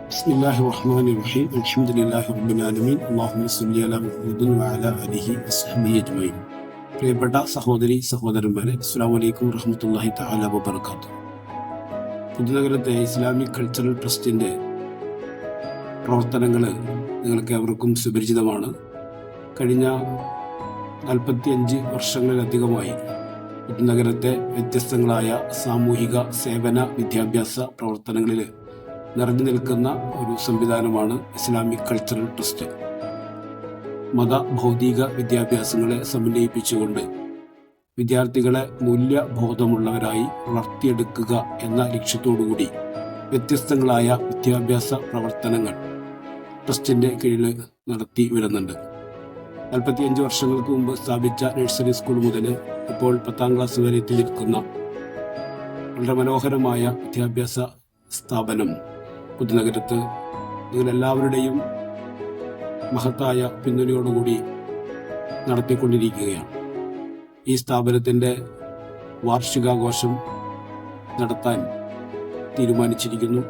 ബിസ്മില്ലാഹിർ റഹ്മാനിർ റഹീം അൽഹംദുലില്ലാഹി റബ്ബിൽ ആലമീൻ അല്ലാഹുമ്മ സ്വല്ലി അലാ മുഹമ്മദിൻ വഅലാ ആലിഹി വസ്ഹബിഹി അജ്മഈൻ. പ്രിയപ്പെട്ട സഹോദരി സഹോദരന്മാരെ, അസ്സലാമു അലൈക്കും വറഹ്മത്തുള്ളാഹി തആല വബറകാതുഹു. പുതുനഗരത്തെ ഇസ്ലാമിക് കൾച്ചറൽ ട്രസ്റ്റിന്റെ പ്രവർത്തനങ്ങൾ നിങ്ങൾക്ക് ഏവർക്കും സുപരിചിതമാണ്. കഴിഞ്ഞ 45 വർഷങ്ങളിലധികമായി പുതുനഗരത്തെ വ്യത്യസ്തങ്ങളായ സാമൂഹിക സേവന വിദ്യാഭ്യാസ പ്രവർത്തനങ്ങളിൽ നിറഞ്ഞു നിൽക്കുന്ന ഒരു സംവിധാനമാണ് ഇസ്ലാമിക് കൾച്ചറൽ ട്രസ്റ്റ്. മത ഭൗതിക വിദ്യാഭ്യാസങ്ങളെ സമന്വയിപ്പിച്ചുകൊണ്ട് വിദ്യാർത്ഥികളെ മൂല്യബോധമുള്ളവരായി വളർത്തിയെടുക്കുക എന്ന ലക്ഷ്യത്തോടുകൂടി വ്യത്യസ്തങ്ങളായ വിദ്യാഭ്യാസ പ്രവർത്തനങ്ങൾ ട്രസ്റ്റിന്റെ കീഴിൽ നടത്തി വരുന്നുണ്ട്. 45 വർഷങ്ങൾക്ക് മുമ്പ് സ്ഥാപിച്ച നഴ്സറി സ്കൂൾ മുതൽ ഇപ്പോൾ 10ാം ക്ലാസ് വരെ എത്തി നിൽക്കുന്ന വളരെ മനോഹരമായ വിദ്യാഭ്യാസ സ്ഥാപനം പുതുനഗരത്ത് നിങ്ങളെല്ലാവരുടെയും മഹത്തായ പിന്തുണയോടുകൂടി നടത്തിക്കൊണ്ടിരിക്കുകയാണ്. ഈ സ്ഥാപനത്തിൻ്റെ വാർഷികാഘോഷം നടത്താൻ തീരുമാനിച്ചിരിക്കുന്നു.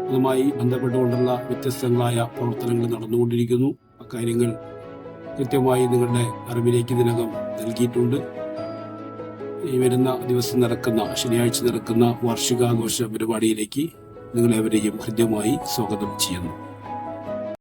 അതുമായി ബന്ധപ്പെട്ടുകൊണ്ടുള്ള വ്യത്യസ്തങ്ങളായ പ്രവർത്തനങ്ങൾ നടന്നുകൊണ്ടിരിക്കുന്നു. അക്കാര്യങ്ങൾ കൃത്യമായി നിങ്ങളുടെ അറിവിലേക്ക് ഇതിനകം നൽകിയിട്ടുണ്ട്. ഈ വരുന്ന ദിവസം ശനിയാഴ്ച നടക്കുന്ന വാർഷികാഘോഷ പരിപാടിയിലേക്ക് നിങ്ങളെവരെയും ഹൃദ്യമായി സ്വാഗതം ചെയ്യുന്നു.